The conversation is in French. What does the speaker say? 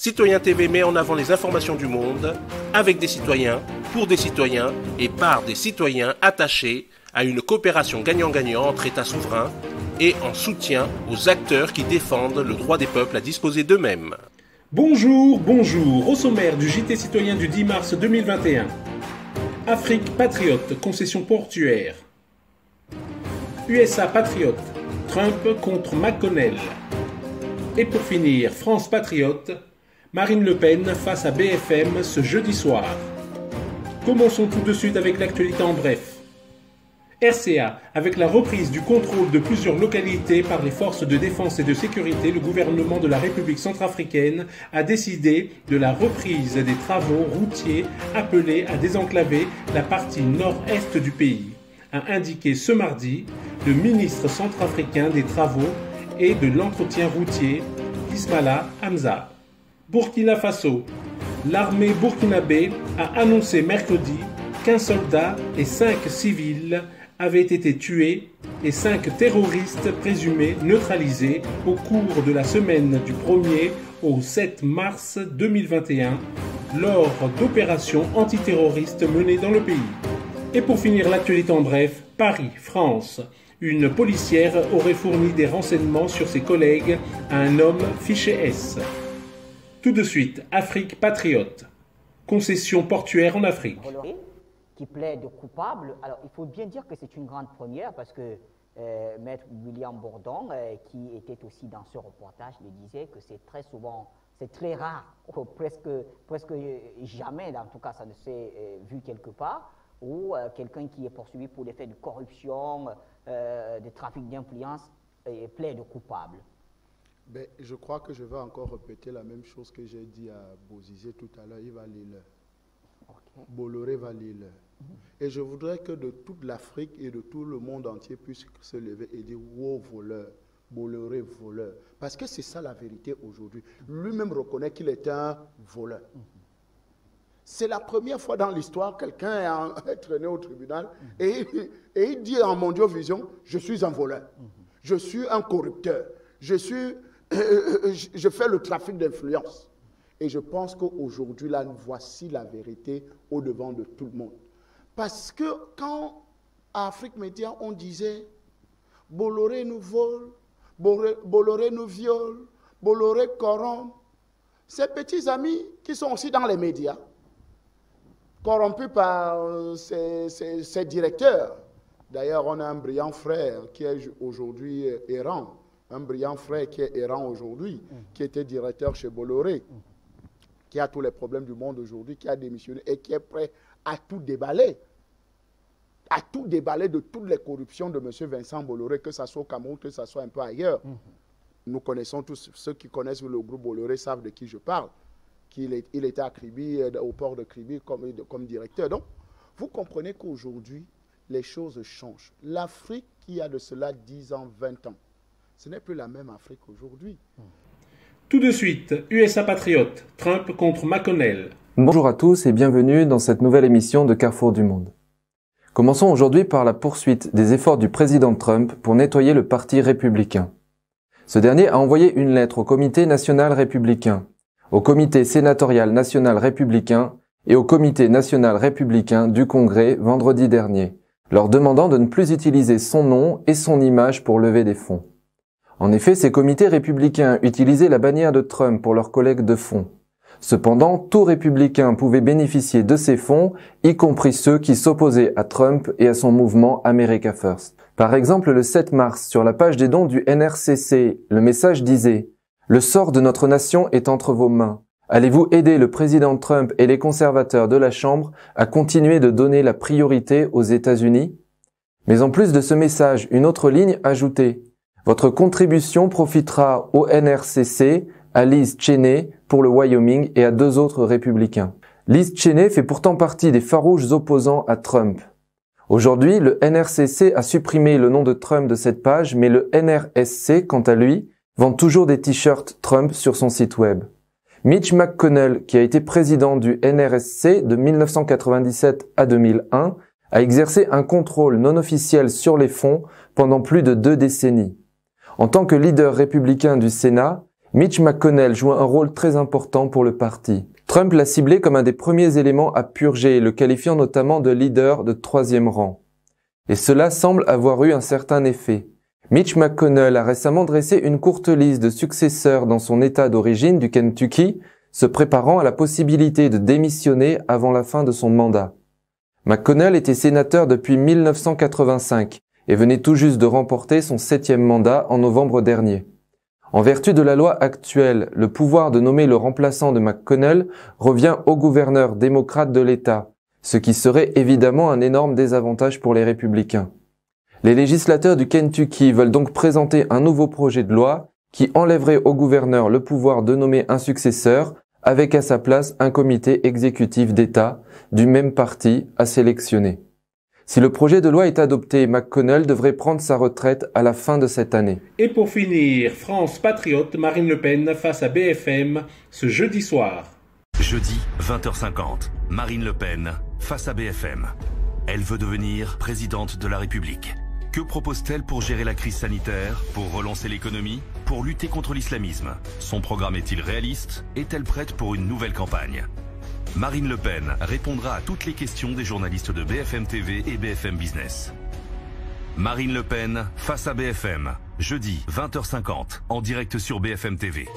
Citoyen TV met en avant les informations du monde, avec des citoyens, pour des citoyens et par des citoyens attachés à une coopération gagnant-gagnant entre États souverains et en soutien aux acteurs qui défendent le droit des peuples à disposer d'eux-mêmes. Bonjour, au sommaire du JT citoyen du 10 mars 2021. Afrique patriote, concession portuaire. USA patriote, Trump contre McConnell. Et pour finir, France patriote, Marine Le Pen face à BFM ce jeudi soir. Commençons tout de suite avec l'actualité en bref. RCA, avec la reprise du contrôle de plusieurs localités par les forces de défense et de sécurité, le gouvernement de la République centrafricaine a décidé de la reprise des travaux routiers appelés à désenclaver la partie nord-est du pays, a indiqué ce mardi le ministre centrafricain des Travaux et de l'Entretien routier, Ismaïla Hamza. Burkina Faso. L'armée burkinabé a annoncé mercredi qu'un soldat et 5 civils avaient été tués et 5 terroristes présumés neutralisés au cours de la semaine du 1er au 7 mars 2021 lors d'opérations antiterroristes menées dans le pays. Et pour finir l'actualité en bref, Paris, France. Une policière aurait fourni des renseignements sur ses collègues à un homme fiché S. Tout de suite, Afrique patriote. Concession portuaire en Afrique. Qui plaide coupable. Alors, il faut bien dire que c'est une grande première parce que Maître William Bourdon, qui était aussi dans ce reportage, le disait que c'est très souvent, c'est très rare, ou presque jamais, en tout cas ça ne s'est vu quelque part, où quelqu'un qui est poursuivi pour des faits de corruption, de trafic d'influence, plaide coupable. Ben, je crois que je vais encore répéter la même chose que j'ai dit à Bozizé tout à l'heure, il va lire l'heure. Okay. Bolloré va lire l'heure. Et je voudrais que de toute l'Afrique et de tout le monde entier puisse se lever et dire « Wow, voleur ». Bolloré voleur. Parce que c'est ça la vérité aujourd'hui. Lui-même reconnaît qu'il est un voleur. C'est la première fois dans l'histoire que quelqu'un est traîné au tribunal et il dit en mondiovision, je suis un voleur, je suis un corrupteur, je fais le trafic d'influence. Et je pense qu'aujourd'hui, là, voici la vérité au-devant de tout le monde. Parce que quand à Afrique Média, on disait Bolloré nous vole, Bolloré nous viole, Bolloré corrompt, ces petits amis qui sont aussi dans les médias, corrompus par ces directeurs. D'ailleurs, on a un brillant frère qui est aujourd'hui errant, un brillant frère qui est errant aujourd'hui, qui était directeur chez Bolloré, qui a tous les problèmes du monde aujourd'hui, qui a démissionné et qui est prêt à tout déballer de toutes les corruptions de M. Vincent Bolloré, que ce soit au Cameroun, que ce soit un peu ailleurs. Nous connaissons tous, ceux qui connaissent le groupe Bolloré savent de qui je parle, qu'il était à Kribi, au port de Kribi comme directeur. Donc, vous comprenez qu'aujourd'hui, les choses changent. L'Afrique qui a de cela 10 ans, 20 ans, ce n'est plus la même Afrique aujourd'hui. Tout de suite, USA patriote, Trump contre McConnell. Bonjour à tous et bienvenue dans cette nouvelle émission de Carrefour du Monde. Commençons aujourd'hui par la poursuite des efforts du président Trump pour nettoyer le parti républicain. Ce dernier a envoyé une lettre au Comité national républicain, au Comité sénatorial national républicain et au Comité national républicain du Congrès vendredi dernier, leur demandant de ne plus utiliser son nom et son image pour lever des fonds. En effet, ces comités républicains utilisaient la bannière de Trump pour leurs collègues de fonds. Cependant, tout républicain pouvait bénéficier de ces fonds, y compris ceux qui s'opposaient à Trump et à son mouvement America First. Par exemple, le 7 mars, sur la page des dons du NRCC, le message disait « Le sort de notre nation est entre vos mains. Allez-vous aider le président Trump et les conservateurs de la Chambre à continuer de donner la priorité aux États-Unis ?» Mais en plus de ce message, une autre ligne ajoutait « Votre contribution profitera au NRCC, à Liz Cheney pour le Wyoming et à 2 autres républicains. » Liz Cheney fait pourtant partie des farouches opposants à Trump. Aujourd'hui, le NRCC a supprimé le nom de Trump de cette page, mais le NRSC, quant à lui, vend toujours des t-shirts Trump sur son site web. Mitch McConnell, qui a été président du NRSC de 1997 à 2001, a exercé un contrôle non officiel sur les fonds pendant plus de 2 décennies. En tant que leader républicain du Sénat, Mitch McConnell joue un rôle très important pour le parti. Trump l'a ciblé comme un des premiers éléments à purger, le qualifiant notamment de leader de troisième rang. Et cela semble avoir eu un certain effet. Mitch McConnell a récemment dressé une courte liste de successeurs dans son État d'origine du Kentucky, se préparant à la possibilité de démissionner avant la fin de son mandat. McConnell était sénateur depuis 1985 et venait tout juste de remporter son 7e mandat en novembre dernier. En vertu de la loi actuelle, le pouvoir de nommer le remplaçant de McConnell revient au gouverneur démocrate de l'État, ce qui serait évidemment un énorme désavantage pour les républicains. Les législateurs du Kentucky veulent donc présenter un nouveau projet de loi qui enlèverait au gouverneur le pouvoir de nommer un successeur, avec à sa place un comité exécutif d'État du même parti à sélectionner. Si le projet de loi est adopté, McConnell devrait prendre sa retraite à la fin de cette année. Et pour finir, France Patriote, Marine Le Pen face à BFM ce jeudi soir. Jeudi, 20h50, Marine Le Pen face à BFM. Elle veut devenir présidente de la République. Que propose-t-elle pour gérer la crise sanitaire, pour relancer l'économie, pour lutter contre l'islamisme? Son programme est-il réaliste? Est-elle prête pour une nouvelle campagne? Marine Le Pen répondra à toutes les questions des journalistes de BFM TV et BFM Business. Marine Le Pen face à BFM, jeudi 20h50, en direct sur BFM TV.